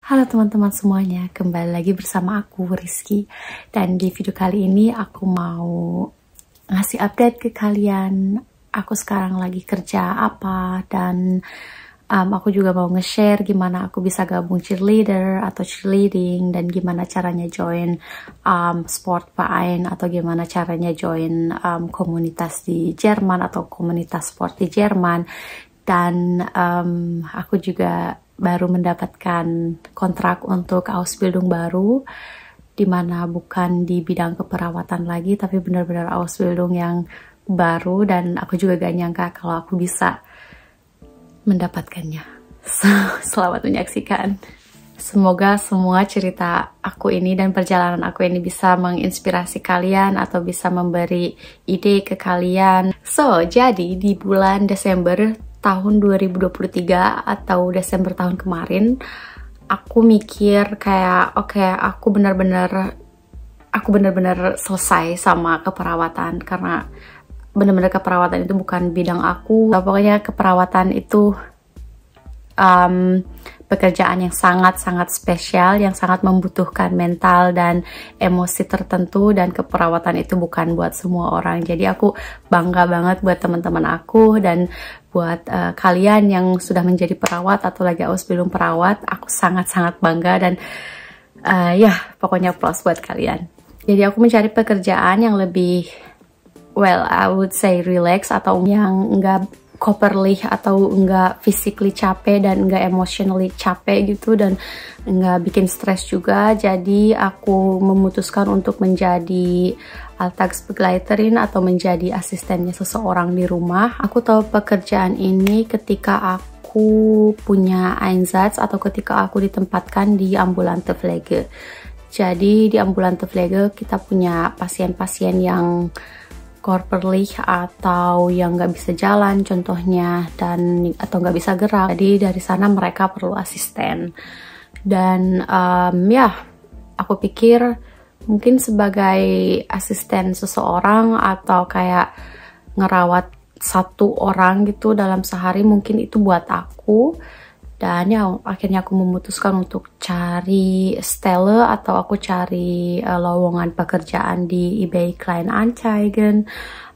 Halo teman-teman semuanya, kembali lagi bersama aku Rizky. Dan di video kali ini aku mau ngasih update ke kalian aku sekarang lagi kerja apa. Dan aku juga mau nge-share gimana aku bisa gabung cheerleader atau cheerleading, dan gimana caranya join sport verein, atau gimana caranya join komunitas di Jerman atau komunitas sport di Jerman. Dan aku juga baru mendapatkan kontrak untuk Ausbildung baru, dimana bukan di bidang keperawatan lagi, tapi benar-benar Ausbildung yang baru, dan aku juga gak nyangka kalau aku bisa mendapatkannya. Selamat menyaksikan. Semoga semua cerita aku ini dan perjalanan aku ini bisa menginspirasi kalian atau bisa memberi ide ke kalian. Jadi di bulan Desember tahun 2023 atau Desember tahun kemarin, aku mikir kayak oke, aku benar-benar selesai sama keperawatan, karena benar-benar keperawatan itu bukan bidang aku. Pokoknya keperawatan itu pekerjaan yang sangat-sangat spesial, yang sangat membutuhkan mental dan emosi tertentu, dan keperawatan itu bukan buat semua orang. Jadi aku bangga banget buat teman-teman aku, dan buat kalian yang sudah menjadi perawat atau lagi Ausbildung perawat, aku sangat-sangat bangga. Dan ya, pokoknya plus buat kalian. Jadi aku mencari pekerjaan yang lebih, well, I would say relax, atau yang enggak körperlich atau enggak physically capek dan enggak emotionally capek gitu, dan enggak bikin stres juga. Jadi aku memutuskan untuk menjadi Alltagsbegleiterin atau menjadi asistennya seseorang di rumah. Aku tahu pekerjaan ini ketika aku punya Einsatz atau ketika aku ditempatkan di ambulante Pflege. Jadi di ambulante Pflege kita punya pasien-pasien yang körperlich atau yang nggak bisa jalan contohnya, dan atau nggak bisa gerak. Jadi dari sana mereka perlu asisten. Dan ya, aku pikir mungkin sebagai asisten seseorang atau kayak ngerawat satu orang gitu dalam sehari, mungkin itu buat aku. Dan ya, akhirnya aku memutuskan untuk cari stelle atau aku cari lowongan pekerjaan di eBay Kleinanzeigen.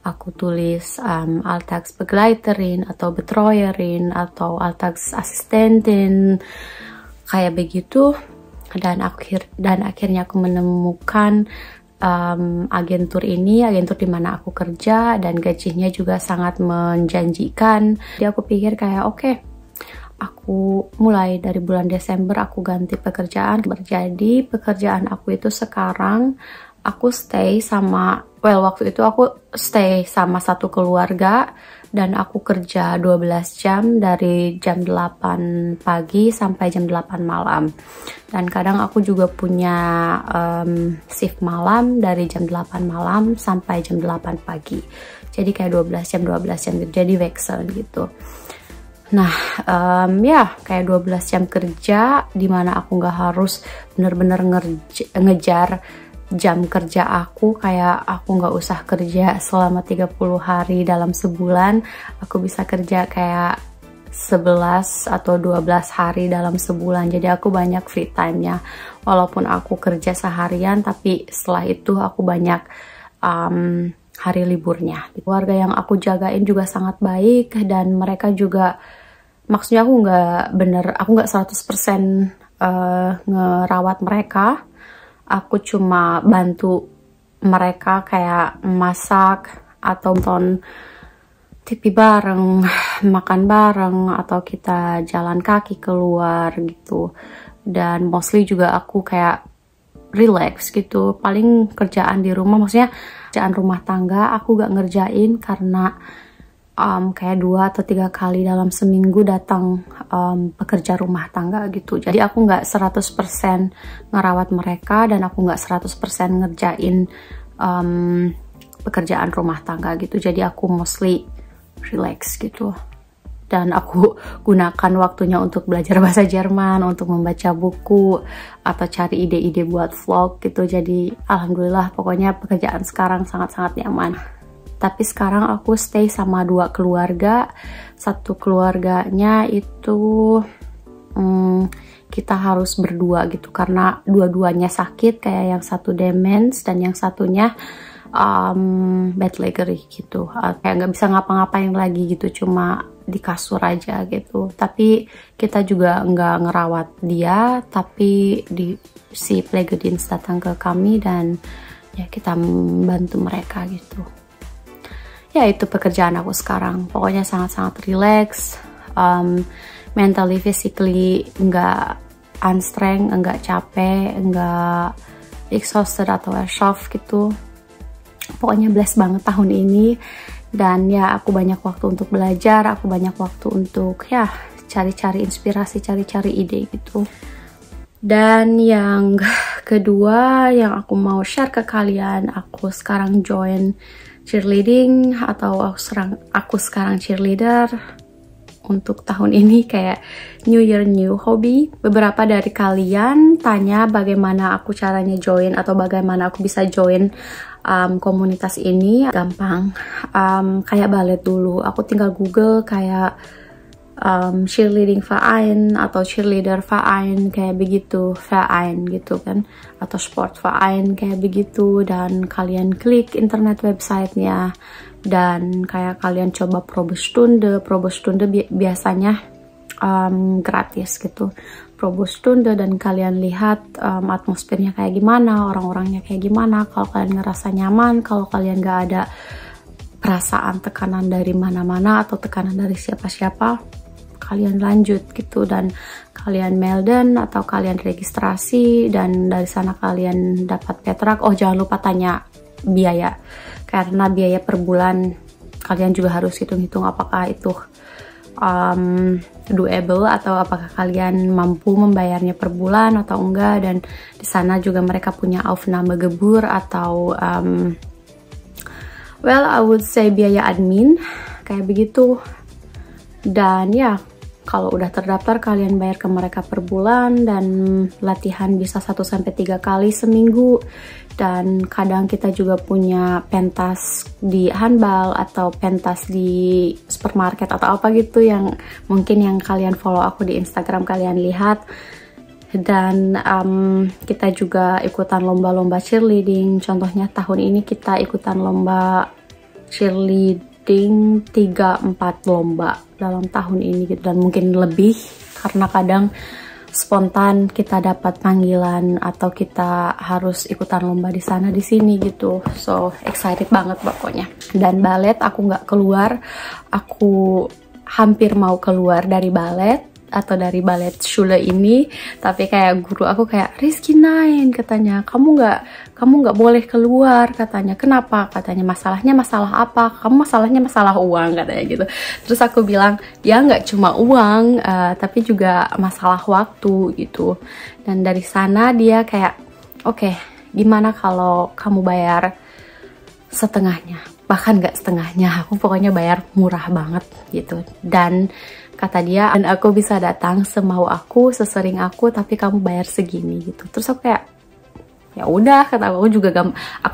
Aku tulis Alltagsbegleiterin atau Betreuerin atau Alltagsassistentin, kayak begitu. Dan akhirnya aku menemukan agentur ini, agentur dimana aku kerja, dan gajinya juga sangat menjanjikan. Jadi aku pikir kayak oke, aku mulai dari bulan Desember aku ganti pekerjaan. Jadi pekerjaan aku itu sekarang aku stay sama, well, waktu itu aku stay sama satu keluarga, dan aku kerja 12 jam dari jam 8 pagi sampai jam 8 malam. Dan kadang aku juga punya shift malam dari jam 8 malam sampai jam 8 pagi. Jadi kayak 12 jam gitu. Jadi wechsel gitu. Nah, ya kayak 12 jam kerja, dimana aku nggak harus bener-bener ngejar jam kerja aku. Kayak aku nggak usah kerja selama 30 hari dalam sebulan. Aku bisa kerja kayak 11 atau 12 hari dalam sebulan. Jadi aku banyak free time-nya. Walaupun aku kerja seharian, tapi setelah itu aku banyak hari liburnya. Keluarga yang aku jagain juga sangat baik, dan mereka juga, maksudnya aku nggak 100% ngerawat mereka. Aku cuma bantu mereka kayak masak atau nonton TV bareng, makan bareng, atau kita jalan kaki keluar gitu. Dan mostly juga aku kayak relax gitu. Paling kerjaan di rumah, maksudnya kerjaan rumah tangga aku gak ngerjain, karena kayak 2 atau 3 kali dalam seminggu datang pekerja rumah tangga gitu. Jadi aku nggak 100% ngerawat mereka, dan aku nggak 100% ngerjain pekerjaan rumah tangga gitu. Jadi aku mostly relax gitu. Dan aku gunakan waktunya untuk belajar bahasa Jerman, untuk membaca buku, atau cari ide-ide buat vlog gitu. Jadi alhamdulillah, pokoknya pekerjaan sekarang sangat-sangat nyaman. Tapi sekarang aku stay sama 2 keluarga. Satu keluarganya itu kita harus berdua gitu, karena dua-duanya sakit, kayak yang satu demens dan yang satunya bed leggery gitu, kayak nggak bisa ngapa-ngapain lagi gitu, cuma di kasur aja gitu. Tapi kita juga nggak ngerawat dia, tapi si Plegedins datang ke kami dan ya kita membantu mereka gitu. Ya itu pekerjaan aku sekarang, pokoknya sangat-sangat relax, mentally, physically nggak unstrength, nggak capek, nggak exhausted atau shock gitu. Pokoknya blessed banget tahun ini. Dan ya aku banyak waktu untuk belajar, aku banyak waktu untuk ya cari-cari inspirasi, cari-cari ide gitu. Dan yang kedua yang aku mau share ke kalian, aku sekarang join cheerleading, atau aku sekarang cheerleader untuk tahun ini, kayak New Year New Hobby. Beberapa dari kalian tanya bagaimana aku caranya join atau bagaimana aku bisa join komunitas ini. Gampang, kayak balet dulu, aku tinggal Google kayak cheerleading Verein atau cheerleader Verein kayak begitu, Verein gitu kan, atau sport Verein kayak begitu, dan kalian klik internet websitenya dan kayak kalian coba Probestunde biasanya gratis gitu, Probestunde, dan kalian lihat atmosfernya kayak gimana, orang-orangnya kayak gimana. Kalau kalian ngerasa nyaman, kalau kalian gak ada perasaan tekanan dari mana-mana atau tekanan dari siapa-siapa, kalian lanjut gitu, dan kalian melden atau kalian registrasi, dan dari sana kalian dapat petrak. Oh jangan lupa tanya biaya, karena biaya per bulan kalian juga harus hitung-hitung apakah itu doable atau apakah kalian mampu membayarnya per bulan atau enggak. Dan di sana juga mereka punya Aufnahmegebühr atau well I would say biaya admin kayak begitu. Dan ya kalau udah terdaftar kalian bayar ke mereka per bulan, dan latihan bisa 1-3 kali seminggu. Dan kadang kita juga punya pentas di handball atau pentas di supermarket atau apa gitu, yang mungkin yang kalian follow aku di Instagram kalian lihat. Dan kita juga ikutan lomba-lomba cheerleading. Contohnya tahun ini kita ikutan lomba cheerleading 3-4 lomba dalam tahun ini gitu, dan mungkin lebih karena kadang spontan kita dapat panggilan atau kita harus ikutan lomba di sana di sini gitu. So excited banget pokoknya. Dan balet aku nggak keluar, aku hampir mau keluar dari balet atau dari balet Schule ini, tapi kayak guru aku kayak, Rizky Nain katanya, kamu nggak boleh keluar katanya. Kenapa? Katanya masalahnya masalah apa? Kamu masalahnya masalah uang katanya gitu. Terus aku bilang ya nggak cuma uang, tapi juga masalah waktu gitu. Dan dari sana dia kayak oke, gimana kalau kamu bayar setengahnya, bahkan nggak setengahnya, aku pokoknya bayar murah banget gitu. Dan kata dia, dan aku bisa datang semau aku, sesering aku, tapi kamu bayar segini gitu. Terus aku kayak ya udah, kata aku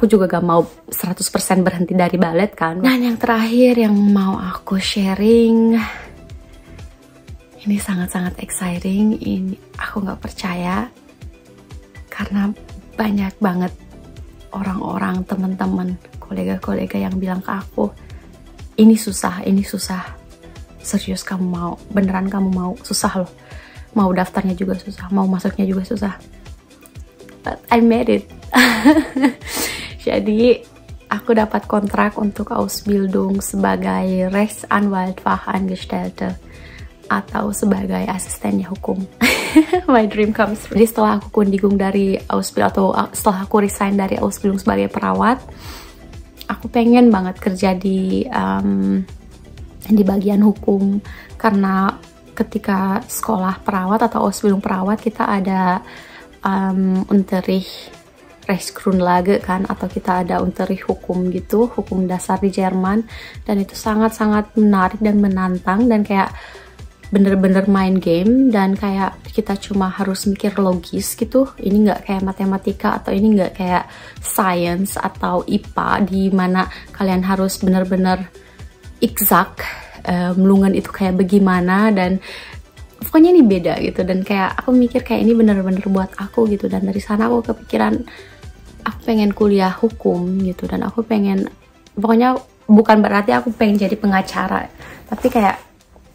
juga gak mau 100% berhenti dari balet kan. Dan yang terakhir yang mau aku sharing, ini sangat-sangat exciting. Ini aku nggak percaya karena banyak banget orang-orang, teman-teman, kolega-kolega yang bilang ke aku, ini susah, ini susah. Serius kamu mau? Beneran kamu mau? Susah loh. Mau daftarnya juga susah, mau masuknya juga susah. But I made it. Jadi aku dapat kontrak untuk Ausbildung sebagai Rechtsanwalt-Fachangestellte atau sebagai asistennya hukum. My dream comes true. Jadi setelah aku kundigung dari Ausbildung, atau setelah aku resign dari Ausbildung sebagai perawat, aku pengen banget kerja di bagian hukum, karena ketika sekolah perawat atau Ausbildung perawat kita ada Unterricht Rechtsgrundlage kan, atau kita ada Unterricht hukum gitu, hukum dasar di Jerman, dan itu sangat-sangat menarik dan menantang, dan kayak bener-bener main game, dan kayak kita cuma harus mikir logis gitu. Ini nggak kayak matematika, atau ini nggak kayak science atau IPA di mana kalian harus bener-bener exact melungan itu kayak bagaimana, dan pokoknya ini beda gitu, dan kayak aku mikir kayak ini bener-bener buat aku gitu. Dan dari sana aku kepikiran aku pengen kuliah hukum gitu, dan aku pengen, pokoknya bukan berarti aku pengen jadi pengacara, tapi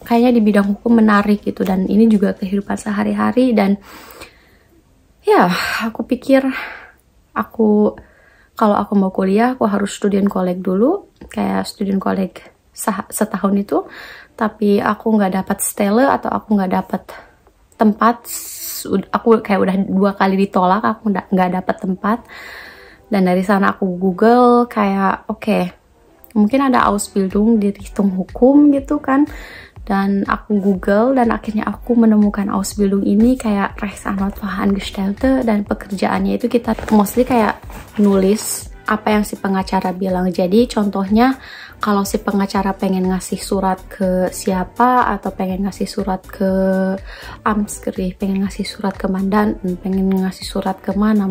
kayaknya di bidang hukum menarik gitu, dan ini juga kehidupan sehari-hari. Dan ya aku pikir kalau aku mau kuliah aku harus student college dulu, kayak student college setahun itu, tapi aku nggak dapat stelle atau aku nggak dapat tempat. Aku kayak udah 2 kali ditolak, aku nggak dapat tempat. Dan dari sana aku Google kayak oke, mungkin ada Ausbildung di Richtung hukum gitu kan. Dan aku Google dan akhirnya aku menemukan Ausbildung ini kayak Rechtsanwalt Fachangestellte, dan pekerjaannya itu kita mostly kayak nulis apa yang si pengacara bilang. Jadi contohnya kalau si pengacara pengen ngasih surat ke siapa, atau pengen ngasih surat ke Amtsgericht, pengen ngasih surat ke mandan, pengen ngasih surat ke mana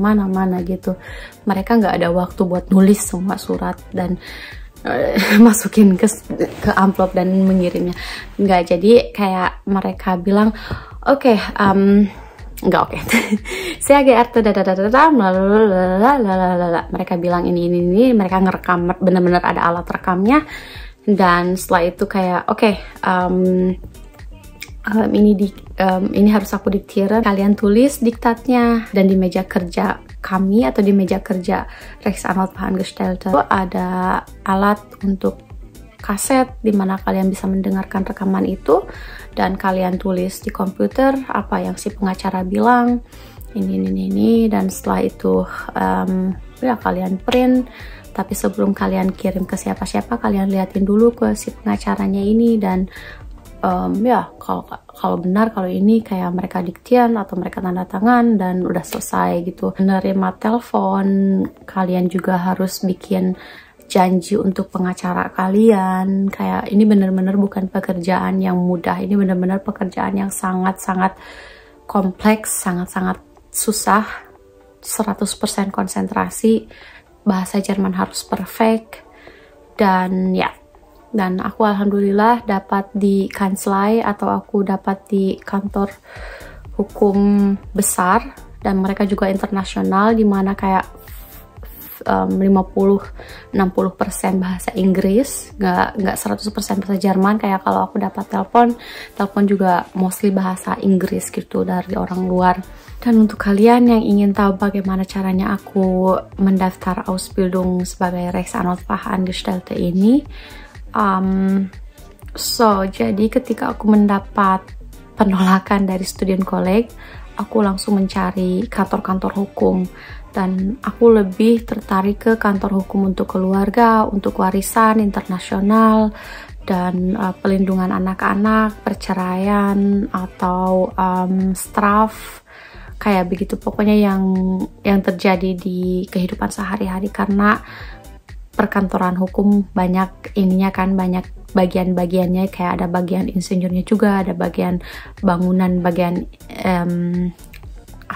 gitu, mereka nggak ada waktu buat nulis semua surat dan masukin ke amplop dan mengirimnya. Nggak, jadi kayak mereka bilang oke, nggak oke. Saya geehrte mereka bilang ini, mereka ngerekam, bener-bener ada alat rekamnya. Dan setelah itu kayak oke, ini harus aku diktirin, kalian tulis diktatnya. Dan di meja kerja kami atau di meja kerja Rechtsanwalt Fachangestellte itu ada alat untuk kaset dimana kalian bisa mendengarkan rekaman itu, dan kalian tulis di komputer apa yang si pengacara bilang, ini, dan setelah itu ya kalian print. Tapi sebelum kalian kirim ke siapa-siapa, kalian liatin dulu ke si pengacaranya ini. Dan ya kalau benar, kalau ini kayak mereka diktian atau mereka tanda tangan dan udah selesai gitu. Menerima telepon, kalian juga harus bikin janji untuk pengacara kalian. Kayak ini bener-bener bukan pekerjaan yang mudah, ini bener-bener pekerjaan yang sangat-sangat kompleks, sangat-sangat susah, 100% konsentrasi, bahasa Jerman harus perfect. Dan ya, dan aku alhamdulillah dapat di kanslai, atau aku dapat di kantor hukum besar, dan mereka juga internasional, dimana kayak 50-60% bahasa Inggris, nggak 100% bahasa Jerman. Kayak kalau aku dapat telepon juga mostly bahasa Inggris gitu dari orang luar. Dan untuk kalian yang ingin tahu bagaimana caranya aku mendaftar Ausbildung sebagai Rechtsanwalt Fachangestellte ini, jadi ketika aku mendapat penolakan dari student college, aku langsung mencari kantor-kantor hukum, dan aku lebih tertarik ke kantor hukum untuk keluarga, untuk warisan internasional, dan pelindungan anak-anak, perceraian, atau straf, kayak begitu. Pokoknya yang terjadi di kehidupan sehari-hari, karena perkantoran hukum banyak ininya kan, banyak bagian-bagiannya, kayak ada bagian insinyurnya juga, ada bagian bangunan, bagian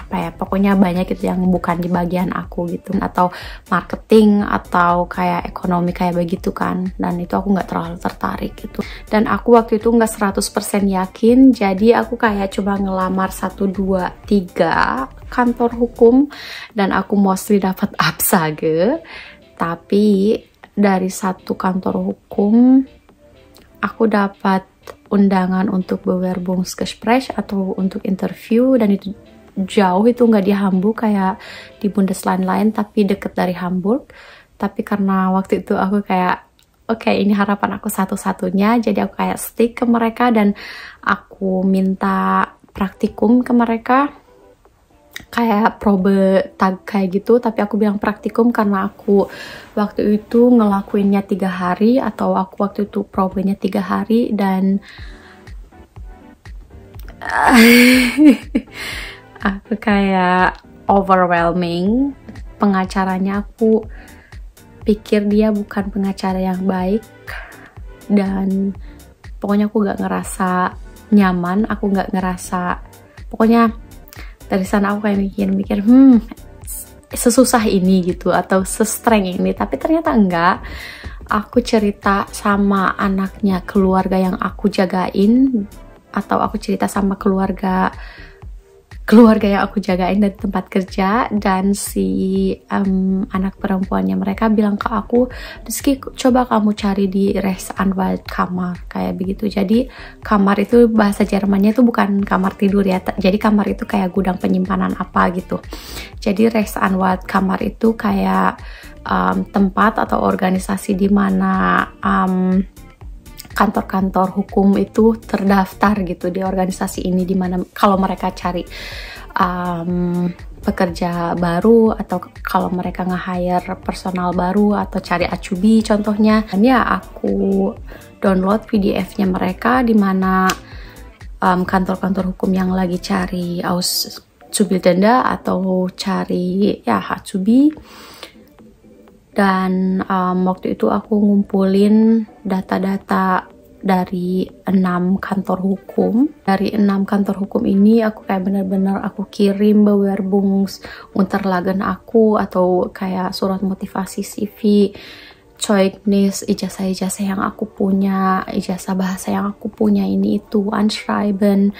pokoknya banyak gitu yang bukan di bagian aku gitu, atau marketing atau kayak ekonomi kayak begitu kan. Dan itu aku nggak terlalu tertarik gitu, dan aku waktu itu nggak 100% yakin. Jadi aku kayak coba ngelamar 1, 2, 3 kantor hukum, dan aku mostly dapat Absage. Tapi dari 1 kantor hukum aku dapat undangan untuk Bewerbungsgespräch atau untuk interview, dan itu jauh, itu nggak di Hamburg kayak di Bundesland lain, tapi deket dari Hamburg. Tapi karena waktu itu aku kayak oke, ini harapan aku satu-satunya, jadi aku kayak stick ke mereka, dan aku minta praktikum ke mereka, kayak probe tag kayak gitu. Tapi aku bilang praktikum karena aku waktu itu ngelakuinnya 3 hari, atau aku waktu itu probenya 3 hari, dan aku kayak overwhelming. Pengacaranya aku pikir dia bukan pengacara yang baik, dan pokoknya aku gak ngerasa nyaman, aku gak ngerasa, pokoknya dari sana aku kayak mikir sesusah ini gitu, atau sestreng ini. Tapi ternyata enggak. Aku cerita sama anaknya keluarga yang aku jagain, atau aku cerita sama keluarga yang aku jagain dari tempat kerja, dan si anak perempuannya mereka bilang ke aku, Rizky coba kamu cari di Rechtsanwalt kamar, kayak begitu. Jadi kamar itu bahasa Jermannya itu bukan kamar tidur ya, jadi kamar itu kayak gudang penyimpanan apa gitu. Jadi Rechtsanwalt kamar itu kayak tempat atau organisasi di mana kantor-kantor hukum itu terdaftar gitu di organisasi ini, dimana kalau mereka cari pekerja baru atau kalau mereka nge-hire personal baru atau cari acubi contohnya. Dan ya aku download PDF-nya mereka, dimana kantor-kantor hukum yang lagi cari Auszubildende atau cari ya acubi. Dan waktu itu aku ngumpulin data-data dari 6 kantor hukum. Dari 6 kantor hukum ini aku kayak bener-bener aku kirim Bewerbungsunterlagen aku, atau kayak surat motivasi CV, Zeugnis, ijazah-ijazah yang aku punya, ijazah bahasa yang aku punya, ini itu, Anschreiben,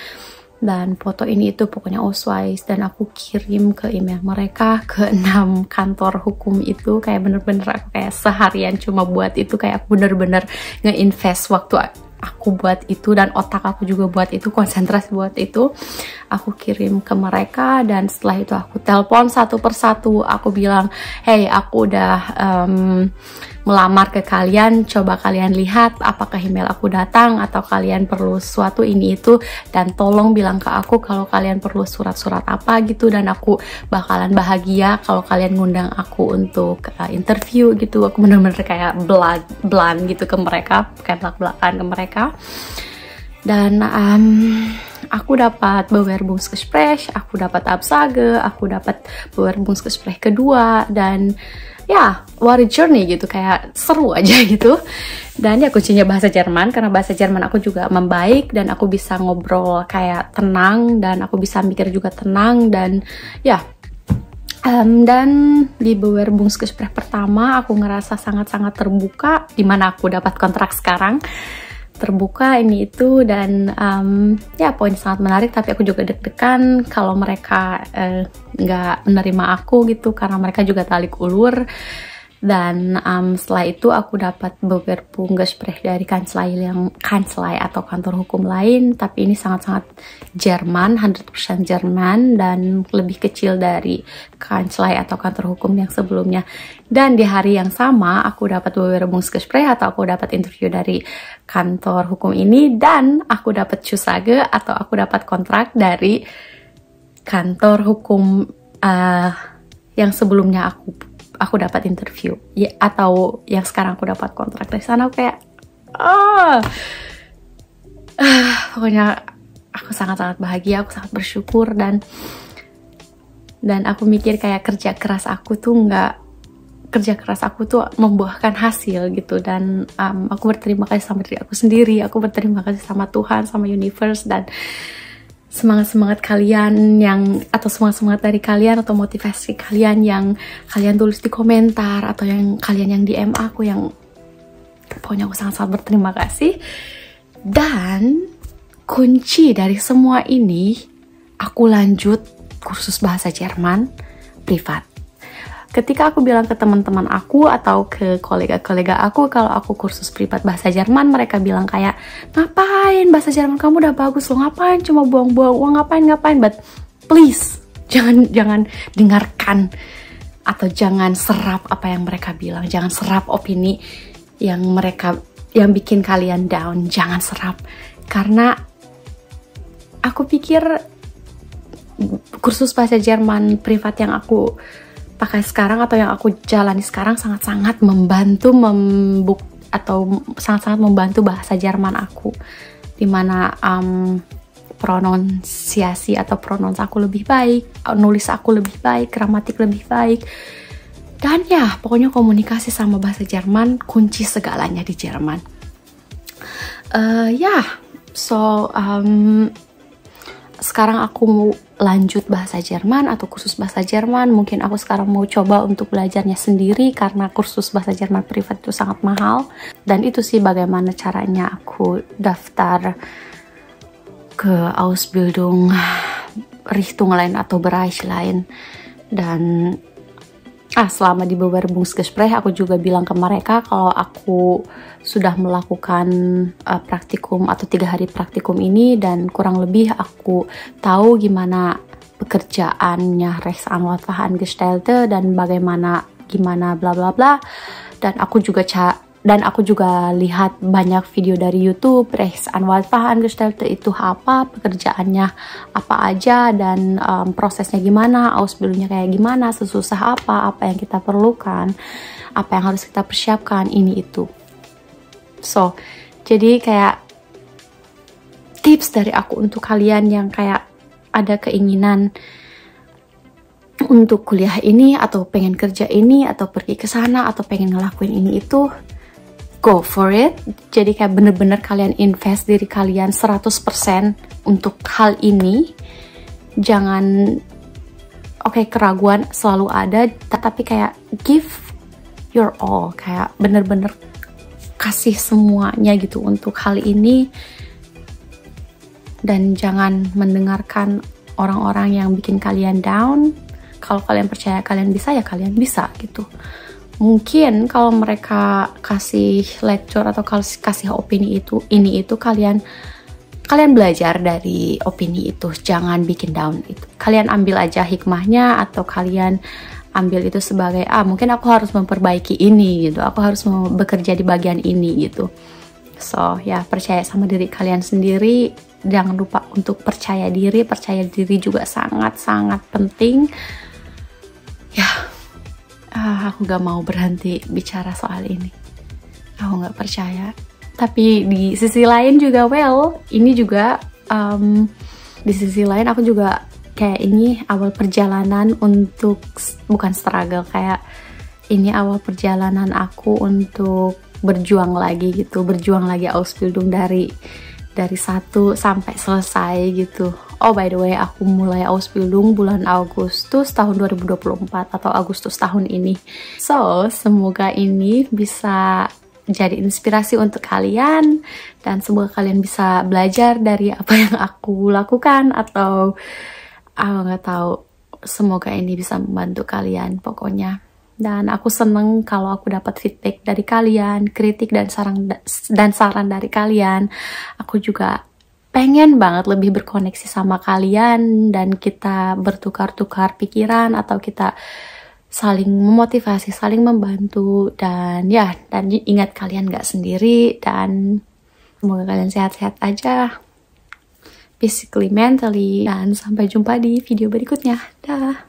dan foto ini itu, pokoknya Ausweis, dan aku kirim ke email mereka ke 6 kantor hukum itu. Kayak bener-bener aku kayak seharian cuma buat itu, kayak aku bener-bener nge-invest waktu aku buat itu, dan otak aku juga buat itu, konsentrasi buat itu. Aku kirim ke mereka, dan setelah itu aku telepon satu persatu, aku bilang, hey, aku udah melamar ke kalian, coba kalian lihat apakah email aku datang atau kalian perlu sesuatu ini itu, dan tolong bilang ke aku kalau kalian perlu surat-surat apa gitu, dan aku bakalan bahagia kalau kalian ngundang aku untuk interview gitu. Aku bener-bener kayak blunt gitu ke mereka, kayak belak-belakan ke mereka. Dan aku dapat Bewerbungsgespräch, aku dapat Absage, aku dapat Bewerbungsgespräch kedua, dan ya, what a journey gitu, kayak seru aja gitu. Dan ya kuncinya bahasa Jerman, karena bahasa Jerman aku juga membaik, dan aku bisa ngobrol kayak tenang, dan aku bisa mikir juga tenang, dan ya. Dan di Bewerbungsgespräch pertama aku ngerasa sangat-sangat terbuka, dimana aku dapat kontrak sekarang. Terbuka ini itu, dan ya poin sangat menarik, tapi aku juga deg-degan kalau mereka nggak menerima aku gitu, karena mereka juga talik ulur. Dan setelah itu aku dapat Bewerbungsgespräch dari kanslai atau kantor hukum lain, tapi ini sangat-sangat Jerman, 100% Jerman, dan lebih kecil dari kanslai atau kantor hukum yang sebelumnya. Dan di hari yang sama aku dapat Bewerbungsgespräch atau aku dapat interview dari kantor hukum ini, dan aku dapat Zusage atau aku dapat kontrak dari kantor hukum yang sebelumnya aku dapat interview ya, atau yang sekarang aku dapat kontrak dari sana. Aku kayak pokoknya aku sangat-sangat bahagia, aku sangat bersyukur, dan aku mikir kayak kerja keras aku tuh membuahkan hasil gitu. Dan aku berterima kasih sama diri aku sendiri, aku berterima kasih sama Tuhan, sama universe, dan semangat kalian semangat dari kalian atau motivasi kalian yang kalian tulis di komentar, atau yang kalian yang DM aku, yang pokoknya aku sangat-sangat berterima kasih. Dan kunci dari semua ini, aku lanjut kursus bahasa Jerman privat. Ketika aku bilang ke teman-teman aku atau ke kolega-kolega aku kalau aku kursus privat bahasa Jerman, mereka bilang kayak, ngapain, bahasa Jerman kamu udah bagus, lo ngapain cuma buang-buang uang, ngapain. But please, jangan dengarkan atau jangan serap apa yang mereka bilang, jangan serap opini yang bikin kalian down, jangan serap. Karena aku pikir kursus bahasa Jerman privat yang aku pakai sekarang atau yang aku jalani sekarang sangat-sangat membantu sangat-sangat membantu bahasa Jerman aku, dimana pronunsiasi atau pronouns aku lebih baik, nulis aku lebih baik, gramatik lebih baik, dan ya pokoknya komunikasi sama bahasa Jerman kunci segalanya di Jerman. Sekarang aku mau lanjut bahasa Jerman atau kursus bahasa Jerman. Mungkin aku sekarang mau coba untuk belajarnya sendiri, karena kursus bahasa Jerman privat itu sangat mahal. Dan itu sih bagaimana caranya aku daftar ke Ausbildung Richtung lain atau Bereich lain. Dan selama di Bewerbungsgespräch aku juga bilang ke mereka kalau aku sudah melakukan praktikum atau 3 hari praktikum ini, dan kurang lebih aku tahu gimana pekerjaannya Rechtsanwalt-Fachangestellte dan gimana bla bla bla. Dan aku juga lihat banyak video dari YouTube Rechtsanwalt-Fachangestellte itu apa, pekerjaannya apa aja, dan prosesnya gimana, Ausbildungnya kayak gimana, sesusah apa yang kita perlukan, apa yang harus kita persiapkan, ini itu. So, jadi kayak tips dari aku untuk kalian yang kayak ada keinginan untuk kuliah ini, atau pengen kerja ini, atau pergi ke sana, atau pengen ngelakuin ini itu, go for it. Jadi kayak bener-bener kalian invest diri kalian 100% untuk hal ini. Jangan, keraguan selalu ada, tapi kayak give your all, kayak bener-bener kasih semuanya gitu untuk hal ini. Dan jangan mendengarkan orang-orang yang bikin kalian down. Kalau kalian percaya kalian bisa, ya kalian bisa gitu. Mungkin kalau mereka kasih lecture atau kasih opini ini itu kalian belajar dari opini itu, jangan bikin down itu. Kalian ambil aja hikmahnya, atau kalian ambil itu sebagai mungkin aku harus memperbaiki ini gitu, aku harus bekerja di bagian ini gitu. So ya, percaya sama diri kalian sendiri. Jangan lupa untuk percaya diri juga sangat-sangat penting ya. Aku gak mau berhenti bicara soal ini. Aku gak percaya. Tapi di sisi lain juga, ini juga di sisi lain aku juga kayak ini awal perjalanan untuk, bukan struggle, kayak ini awal perjalanan aku untuk berjuang lagi gitu. Berjuang lagi Ausbildung dari 1 sampai selesai gitu. Oh by the way, aku mulai Ausbildung bulan Agustus tahun 2024 atau Agustus tahun ini. So, semoga ini bisa jadi inspirasi untuk kalian, dan semoga kalian bisa belajar dari apa yang aku lakukan, atau aku nggak tahu, semoga ini bisa membantu kalian pokoknya. Dan aku seneng kalau aku dapat feedback dari kalian, kritik dan saran dari kalian. Aku juga pengen banget lebih berkoneksi sama kalian, dan kita bertukar-tukar pikiran, atau kita saling memotivasi, saling membantu. Dan ya, dan ingat kalian gak sendiri, dan semoga kalian sehat-sehat aja, physically, mentally, dan sampai jumpa di video berikutnya. Dah.